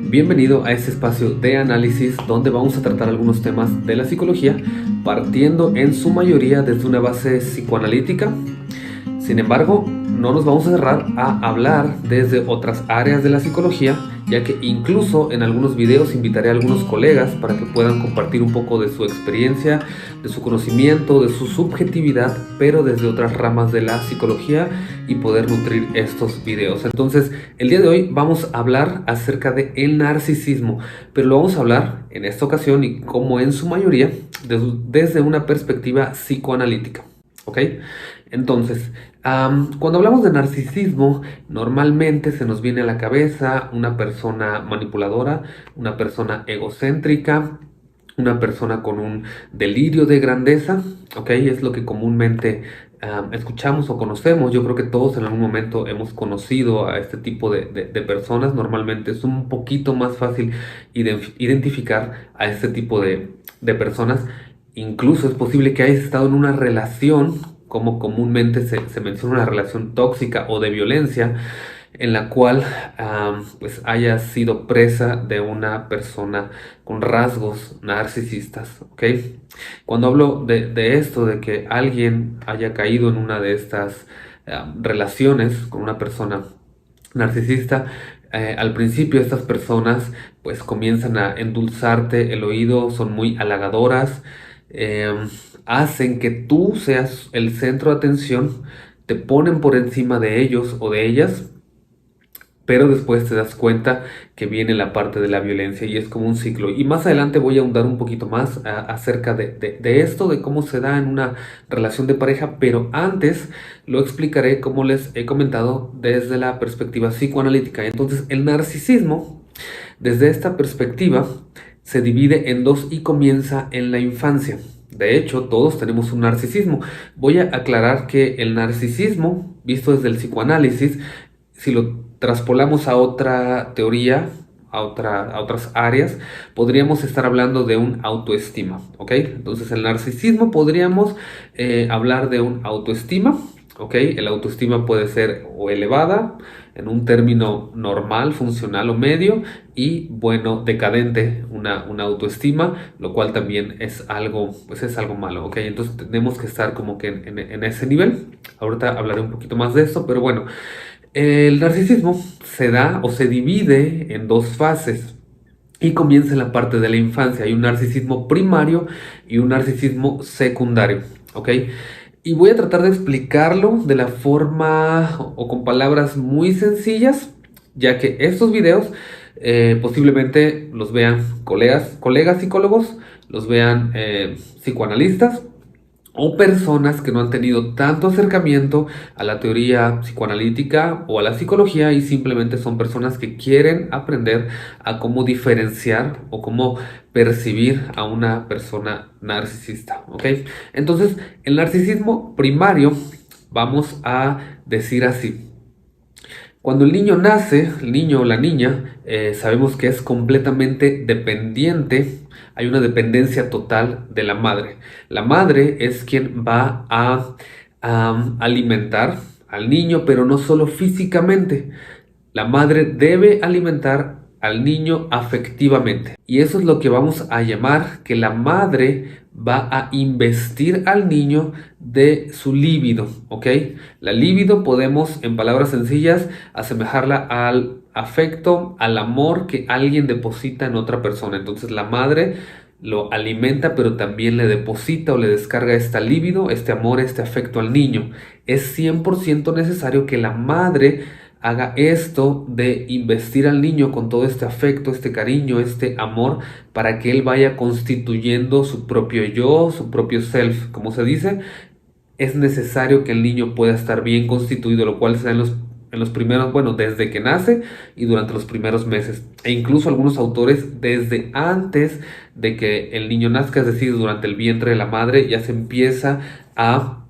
Bienvenido a este espacio de análisis donde vamos a tratar algunos temas de la psicología partiendo en su mayoría desde una base psicoanalítica. Sin embargo, no nos vamos a cerrar a hablar desde otras áreas de la psicología, ya que incluso en algunos videos invitaré a algunos colegas para que puedan compartir un poco de su experiencia, de su conocimiento, de su subjetividad, pero desde otras ramas de la psicología y poder nutrir estos videos. Entonces, el día de hoy vamos a hablar acerca de el narcisismo, pero lo vamos a hablar en esta ocasión y como en su mayoría desde una perspectiva psicoanalítica. ¿Ok? Entonces, cuando hablamos de narcisismo, normalmente se nos viene a la cabeza una persona manipuladora, una persona egocéntrica, una persona con un delirio de grandeza, ¿ok? Es lo que comúnmente escuchamos o conocemos. Yo creo que todos en algún momento hemos conocido a este tipo de personas. Normalmente es un poquito más fácil identificar a este tipo de personas. Incluso es posible que hayas estado en una relación, como comúnmente se menciona, una relación tóxica o de violencia, en la cual pues hayas sido presa de una persona con rasgos narcisistas, ¿ok? Cuando hablo de esto, de que alguien haya caído en una de estas relaciones con una persona narcisista, al principio estas personas pues comienzan a endulzarte el oído, son muy halagadoras, eh, hacen que tú seas el centro de atención, te ponen por encima de ellos o de ellas, pero después te das cuenta que viene la parte de la violencia y es como un ciclo. Y más adelante voy a ahondar un poquito más acerca de esto, de cómo se da en una relación de pareja, pero antes lo explicaré, como les he comentado, desde la perspectiva psicoanalítica. Entonces, el narcisismo, desde esta perspectiva, se divide en dos y comienza en la infancia. De hecho, todos tenemos un narcisismo. Voy a aclarar que el narcisismo, visto desde el psicoanálisis, si lo traspolamos a otra teoría, a otras áreas, podríamos estar hablando de un autoestima, ¿ok? Entonces, el narcisismo podríamos hablar de un autoestima, ¿ok? El autoestima puede ser o elevada, en un término normal, funcional o medio, y bueno, decadente, una autoestima, lo cual también es algo, pues es algo malo, ¿ok? Entonces tenemos que estar como que en ese nivel. Ahorita hablaré un poquito más de esto, pero bueno, el narcisismo se da o se divide en dos fases y comienza en la parte de la infancia. Hay un narcisismo primario y un narcisismo secundario, ¿ok? Y voy a tratar de explicarlo de la forma o con palabras muy sencillas, ya que estos videos posiblemente los vean colegas psicólogos, los vean psicoanalistas o personas que no han tenido tanto acercamiento a la teoría psicoanalítica o a la psicología y simplemente son personas que quieren aprender a cómo diferenciar o cómo percibir a una persona narcisista, ¿ok? Entonces, el narcisismo primario, vamos a decir así. Cuando el niño nace, el niño o la niña, sabemos que es completamente dependiente, hay una dependencia total de la madre. La madre es quien va a alimentar al niño, pero no solo físicamente. La madre debe alimentar al niño afectivamente. Y eso es lo que vamos a llamar que la madre va a investir al niño de su líbido, ¿ok? La líbido podemos, en palabras sencillas, asemejarla al afecto, al amor que alguien deposita en otra persona. Entonces la madre lo alimenta, pero también le deposita o le descarga esta líbido, este amor, este afecto al niño. Es 100% necesario que la madre haga esto de investir al niño con todo este afecto, este cariño, este amor, para que él vaya constituyendo su propio yo, su propio self. Como se dice, es necesario que el niño pueda estar bien constituido, lo cual se da en los primeros, bueno, desde que nace y durante los primeros meses. E incluso algunos autores desde antes de que el niño nazca, es decir, durante el vientre de la madre, ya se empieza a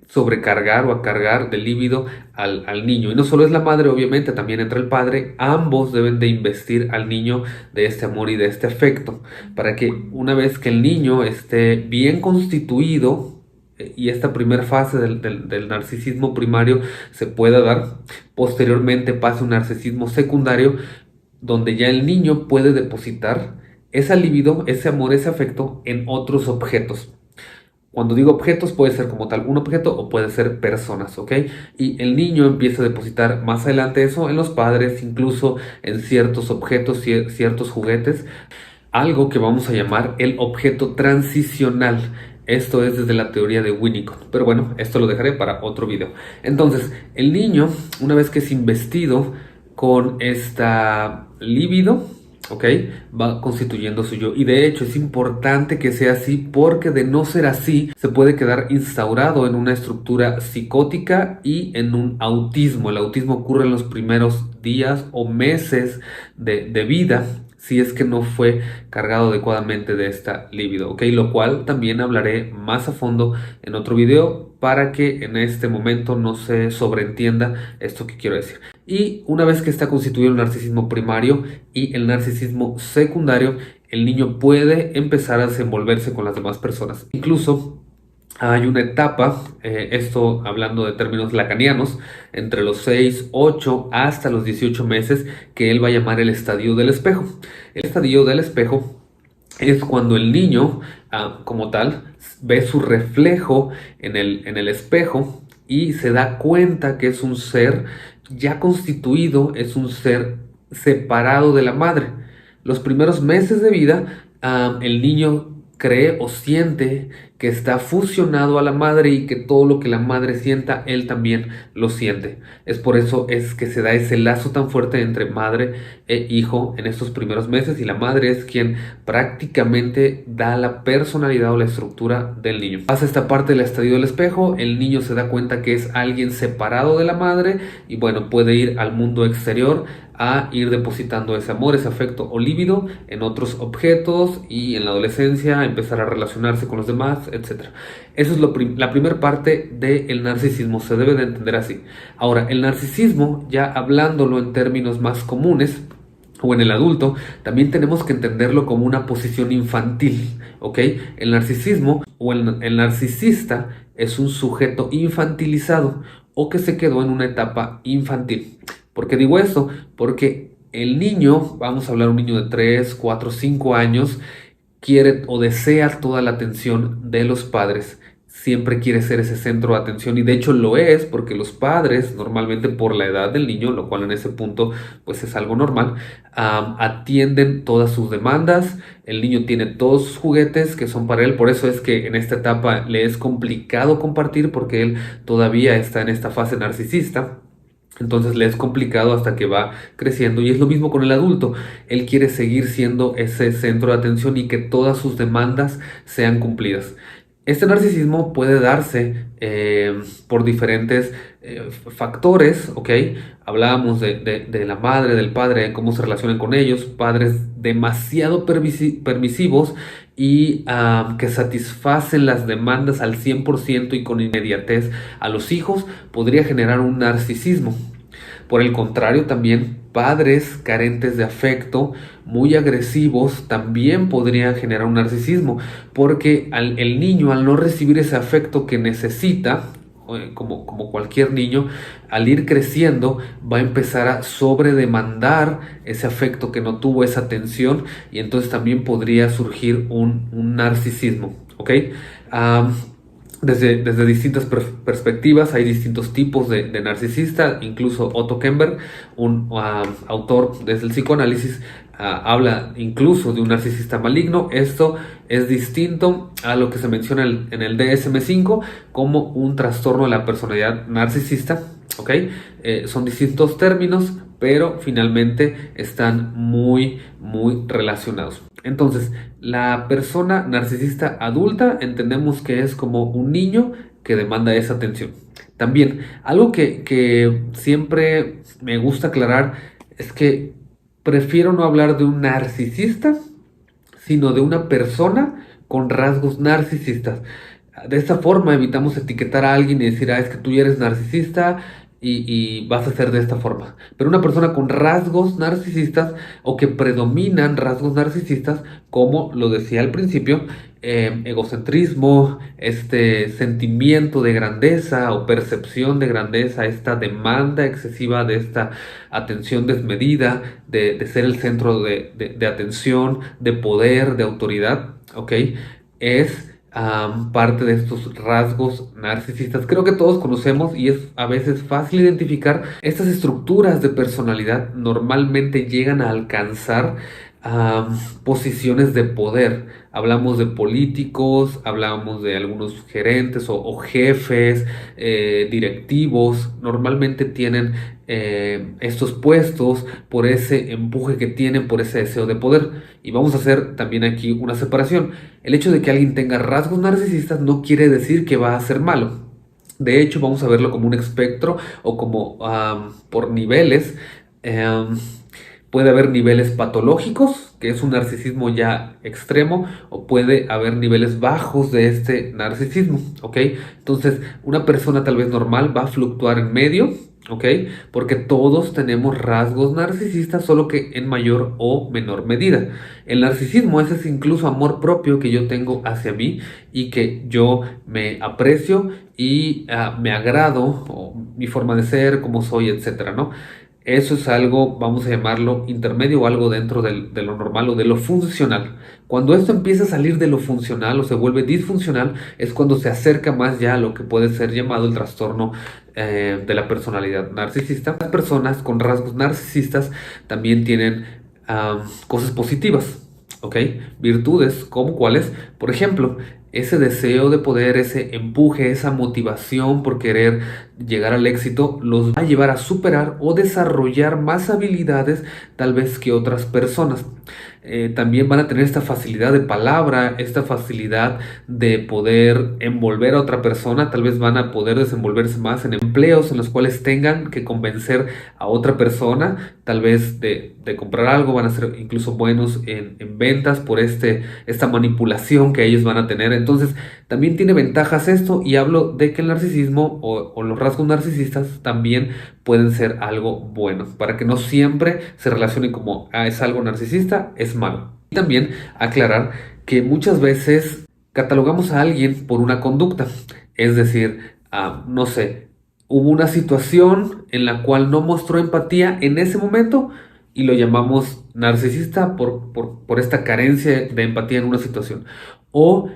sobrecargar o a cargar de líbido al niño. Y no solo es la madre, obviamente, también entra el padre. Ambos deben de investir al niño de este amor y de este afecto, para que una vez que el niño esté bien constituido, y esta primera fase del narcisismo primario se pueda dar, posteriormente pase un narcisismo secundario, donde ya el niño puede depositar esa libido, ese amor, ese afecto en otros objetos. Cuando digo objetos, puede ser como tal un objeto o puede ser personas, ¿ok? Y el niño empieza a depositar más adelante eso en los padres, incluso en ciertos objetos, ciertos juguetes, algo que vamos a llamar el objeto transicional. Esto es desde la teoría de Winnicott, pero bueno, esto lo dejaré para otro video. Entonces, el niño, una vez que es investido con esta libido, ¿ok? Va constituyendo su yo. Y de hecho es importante que sea así porque de no ser así se puede quedar instaurado en una estructura psicótica y en un autismo. El autismo ocurre en los primeros días o meses de vida si es que no fue cargado adecuadamente de esta libido, ¿ok? Lo cual también hablaré más a fondo en otro video para que en este momento no se sobreentienda esto que quiero decir. Y una vez que está constituido el narcisismo primario y el narcisismo secundario, el niño puede empezar a desenvolverse con las demás personas. Incluso hay una etapa, esto hablando de términos lacanianos, entre los 6, 8 hasta los 18 meses, que él va a llamar el estadio del espejo. El estadio del espejo es cuando el niño, como tal, ve su reflejo en el espejo y se da cuenta que es un ser ya constituido, es un ser separado de la madre. Los primeros meses de vida, el niño cree o siente que está fusionado a la madre y que todo lo que la madre sienta, él también lo siente. Es por eso es que se da ese lazo tan fuerte entre madre e hijo en estos primeros meses y la madre es quien prácticamente da la personalidad o la estructura del niño. Pasa esta parte del estadio del espejo, el niño se da cuenta que es alguien separado de la madre y bueno, puede ir al mundo exterior a ir depositando ese amor, ese afecto o líbido en otros objetos y en la adolescencia empezar a relacionarse con los demás, etc. Eso es la primera parte del narcisismo, se debe de entender así. Ahora, el narcisismo, ya hablándolo en términos más comunes, o en el adulto, también tenemos que entenderlo como una posición infantil, ¿ok? El narcisismo o el narcisista es un sujeto infantilizado o que se quedó en una etapa infantil. ¿Por qué digo esto? Porque el niño, vamos a hablar un niño de 3, 4, 5 años, quiere o desea toda la atención de los padres. Siempre quiere ser ese centro de atención y de hecho lo es porque los padres normalmente por la edad del niño, lo cual en ese punto pues es algo normal, atienden todas sus demandas, el niño tiene todos sus juguetes que son para él, por eso es que en esta etapa le es complicado compartir porque él todavía está en esta fase narcisista. Entonces le es complicado hasta que va creciendo y es lo mismo con el adulto. Él quiere seguir siendo ese centro de atención y que todas sus demandas sean cumplidas. Este narcisismo puede darse por diferentes factores, ¿ok? Hablábamos de la madre, del padre, de cómo se relacionan con ellos, padres demasiado permisivos y que satisfacen las demandas al 100% y con inmediatez a los hijos, podría generar un narcisismo. Por el contrario, también padres carentes de afecto, muy agresivos, también podrían generar un narcisismo, porque el niño al no recibir ese afecto que necesita, como cualquier niño, al ir creciendo va a empezar a sobredemandar ese afecto que no tuvo, esa atención, y entonces también podría surgir un narcisismo, ¿ok? Desde distintas perspectivas hay distintos tipos de narcisista, incluso Otto Kemper, un autor desde el psicoanálisis, habla incluso de un narcisista maligno. Esto es distinto a lo que se menciona en el DSM-5 como un trastorno de la personalidad narcisista, ¿ok? Son distintos términos, pero finalmente están muy relacionados. Entonces, la persona narcisista adulta entendemos que es como un niño que demanda esa atención. También, algo que siempre me gusta aclarar es que prefiero no hablar de un narcisista, sino de una persona con rasgos narcisistas. De esta forma evitamos etiquetar a alguien y decir, es que tú ya eres narcisista, y vas a ser de esta forma. Pero una persona con rasgos narcisistas o que predominan rasgos narcisistas, como lo decía al principio, egocentrismo, este sentimiento de grandeza o percepción de grandeza, esta demanda excesiva de esta atención desmedida, de ser el centro de atención, de poder, de autoridad, ¿ok? Es parte de estos rasgos narcisistas. Creo que todos conocemos y es a veces fácil identificar. Estas estructuras de personalidad normalmente llegan a alcanzar posiciones de poder. Hablamos de políticos, hablamos de algunos gerentes o jefes, directivos. Normalmente tienen estos puestos por ese empuje que tienen, por ese deseo de poder. Y vamos a hacer también aquí una separación. El hecho de que alguien tenga rasgos narcisistas no quiere decir que va a ser malo. De hecho, vamos a verlo como un espectro o como por niveles. Em, Puede haber niveles patológicos, que es un narcisismo ya extremo, o puede haber niveles bajos de este narcisismo, ¿ok? Entonces, una persona tal vez normal va a fluctuar en medio, ¿ok? Porque todos tenemos rasgos narcisistas, solo que en mayor o menor medida. El narcisismo ese es incluso amor propio que yo tengo hacia mí y que yo me aprecio y me agrado, o mi forma de ser, como soy, etcétera, ¿no? Eso es algo, vamos a llamarlo intermedio o algo dentro de lo normal o de lo funcional. Cuando esto empieza a salir de lo funcional o se vuelve disfuncional, es cuando se acerca más ya a lo que puede ser llamado el trastorno de la personalidad narcisista. Las personas con rasgos narcisistas también tienen cosas positivas, ¿ok? Virtudes como cuáles, por ejemplo, ese deseo de poder, ese empuje, esa motivación por querer llegar al éxito, los va a llevar a superar o desarrollar más habilidades tal vez que otras personas. También van a tener esta facilidad de palabra, esta facilidad de poder envolver a otra persona, tal vez van a poder desenvolverse más en empleos en los cuales tengan que convencer a otra persona, tal vez de comprar algo, van a ser incluso buenos en ventas por esta manipulación que ellos van a tener. Entonces, también tiene ventajas esto y hablo de que el narcisismo o los rasgos narcisistas también pueden ser algo bueno, para que no siempre se relacione como es algo narcisista, es malo. Y también aclarar que muchas veces catalogamos a alguien por una conducta, es decir, no sé, hubo una situación en la cual no mostró empatía en ese momento y lo llamamos narcisista por esta carencia de empatía en una situación. O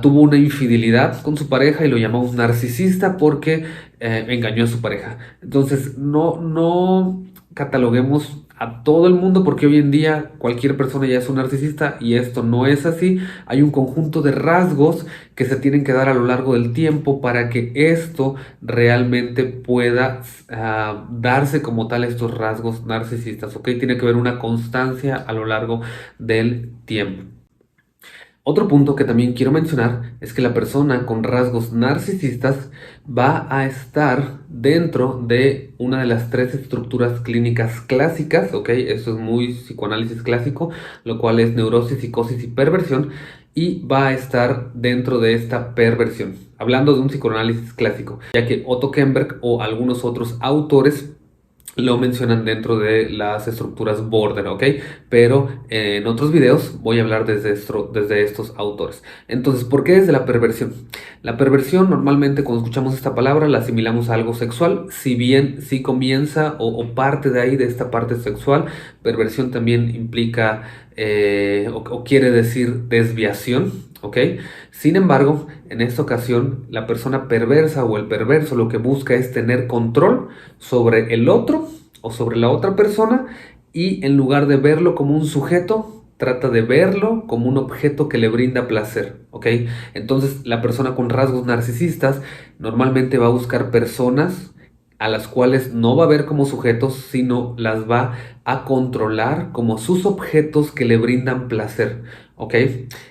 tuvo una infidelidad con su pareja y lo llamamos narcisista porque engañó a su pareja. Entonces, no cataloguemos a todo el mundo porque hoy en día cualquier persona ya es un narcisista y esto no es así. Hay un conjunto de rasgos que se tienen que dar a lo largo del tiempo para que esto realmente pueda darse como tal estos rasgos narcisistas, ¿ok? Tiene que haber una constancia a lo largo del tiempo. Otro punto que también quiero mencionar es que la persona con rasgos narcisistas va a estar dentro de una de las tres estructuras clínicas clásicas, ¿ok? Esto es muy psicoanálisis clásico, lo cual es neurosis, psicosis y perversión, y va a estar dentro de esta perversión, hablando de un psicoanálisis clásico, ya que Otto Kemberg o algunos otros autores lo mencionan dentro de las estructuras border, ¿ok? Pero en otros videos voy a hablar desde estos autores. Entonces, ¿por qué desde la perversión? La perversión normalmente cuando escuchamos esta palabra la asimilamos a algo sexual, si bien sí comienza o parte de ahí, de esta parte sexual. Perversión también implica o quiere decir desviación, ¿ok? Sin embargo, en esta ocasión, la persona perversa o el perverso lo que busca es tener control sobre el otro o sobre la otra persona y en lugar de verlo como un sujeto, trata de verlo como un objeto que le brinda placer, ¿ok? Entonces, la persona con rasgos narcisistas normalmente va a buscar personas a las cuales no va a ver como sujetos, sino las va a controlar como sus objetos que le brindan placer, ¿ok?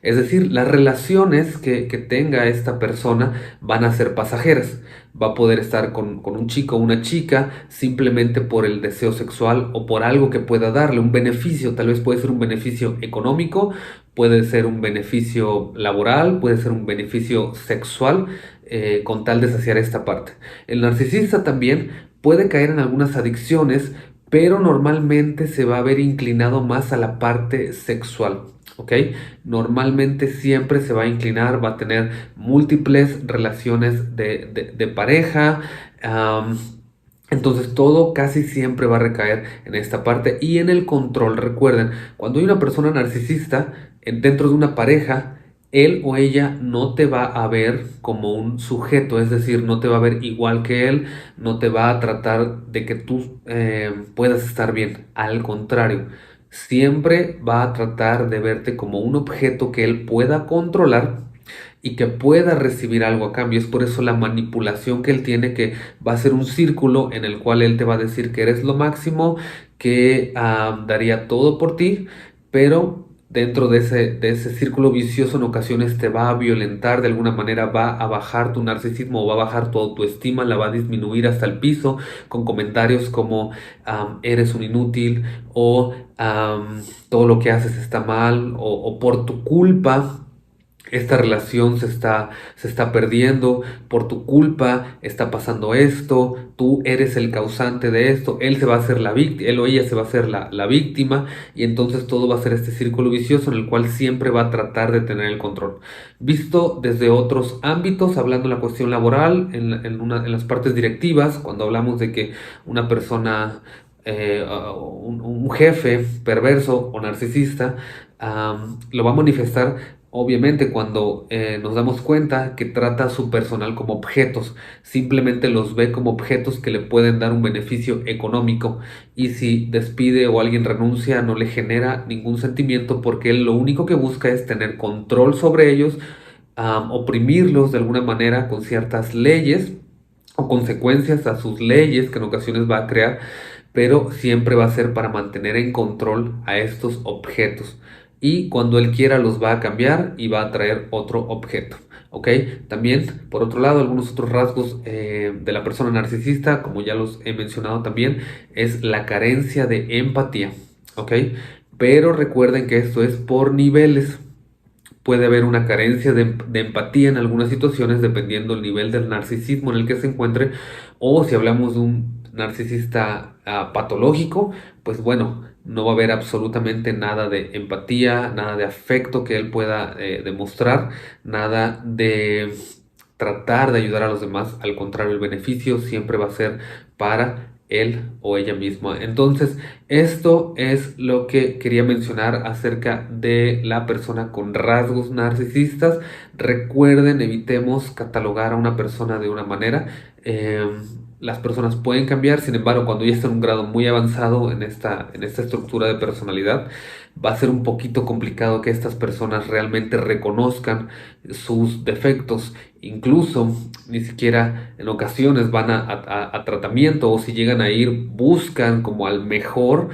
Es decir, las relaciones que tenga esta persona van a ser pasajeras. Va a poder estar con un chico o una chica simplemente por el deseo sexual o por algo que pueda darle, un beneficio. Tal vez puede ser un beneficio económico, puede ser un beneficio laboral, puede ser un beneficio sexual, con tal de saciar esta parte. El narcisista también puede caer en algunas adicciones, pero normalmente se va a ver inclinado más a la parte sexual, ¿ok? Normalmente siempre se va a inclinar, va a tener múltiples relaciones de pareja. Entonces todo casi siempre va a recaer en esta parte y en el control. Recuerden, cuando hay una persona narcisista dentro de una pareja, él o ella no te va a ver como un sujeto, es decir, no te va a ver igual que él, no te va a tratar de que tú puedas estar bien. Al contrario, siempre va a tratar de verte como un objeto que él pueda controlar y que pueda recibir algo a cambio. Es por eso la manipulación que él tiene, que va a ser un círculo en el cual él te va a decir que eres lo máximo, que daría todo por ti, pero dentro de ese círculo vicioso en ocasiones te va a violentar de alguna manera, va a bajar tu narcisismo o va a bajar tu autoestima, la va a disminuir hasta el piso con comentarios como eres un inútil o todo lo que haces está mal o por tu culpa esta relación se está perdiendo, por tu culpa está pasando esto, tú eres el causante de esto, él se va a hacer la víctima, él o ella se va a hacer la víctima, y entonces todo va a ser este círculo vicioso en el cual siempre va a tratar de tener el control. Visto desde otros ámbitos, hablando de la cuestión laboral, en las partes directivas, cuando hablamos de que una persona, un jefe perverso o narcisista, lo va a manifestar obviamente cuando nos damos cuenta que trata a su personal como objetos, simplemente los ve como objetos que le pueden dar un beneficio económico, y si despide o alguien renuncia no le genera ningún sentimiento porque él lo único que busca es tener control sobre ellos, oprimirlos de alguna manera con ciertas leyes o consecuencias a sus leyes que en ocasiones va a crear, pero siempre va a ser para mantener en control a estos objetos. Y cuando él quiera los va a cambiar y va a traer otro objeto. ¿Ok? También, por otro lado, algunos otros rasgos de la persona narcisista, como ya los he mencionado también, es la carencia de empatía. ¿Ok? Pero recuerden que esto es por niveles. Puede haber una carencia de empatía en algunas situaciones dependiendo del nivel del narcisismo en el que se encuentre, o si hablamos de un narcisista patológico, pues bueno, no va a haber absolutamente nada de empatía, nada de afecto que él pueda demostrar, nada de tratar de ayudar a los demás. Al contrario, el beneficio siempre va a ser para él o ella misma. Entonces, esto es lo que quería mencionar acerca de la persona con rasgos narcisistas. Recuerden, evitemos catalogar a una persona de una manera. Las personas pueden cambiar, sin embargo, cuando ya está en un grado muy avanzado en esta estructura de personalidad, va a ser un poquito complicado que estas personas realmente reconozcan sus defectos. Incluso ni siquiera en ocasiones van a tratamiento, o si llegan a ir, buscan como al mejor,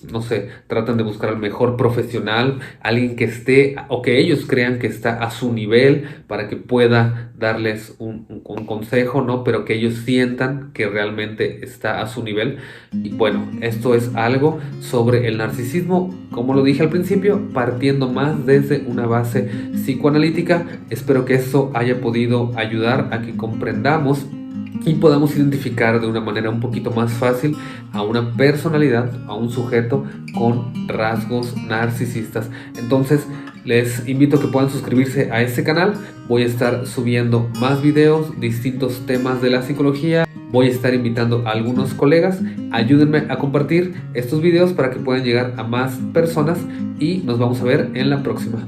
no sé, tratan de buscar al mejor profesional, alguien que esté o que ellos crean que está a su nivel para que pueda darles un consejo, ¿no? Pero que ellos sientan que realmente está a su nivel. Y bueno, esto es algo sobre el narcisismo, como lo dije al principio, partiendo más desde una base psicoanalítica. Espero que eso haya podido ayudar a que comprendamos y podamos identificar de una manera un poquito más fácil a una personalidad, a un sujeto con rasgos narcisistas. Entonces, les invito a que puedan suscribirse a este canal. Voy a estar subiendo más videos, distintos temas de la psicología. Voy a estar invitando a algunos colegas. Ayúdenme a compartir estos videos para que puedan llegar a más personas y nos vamos a ver en la próxima.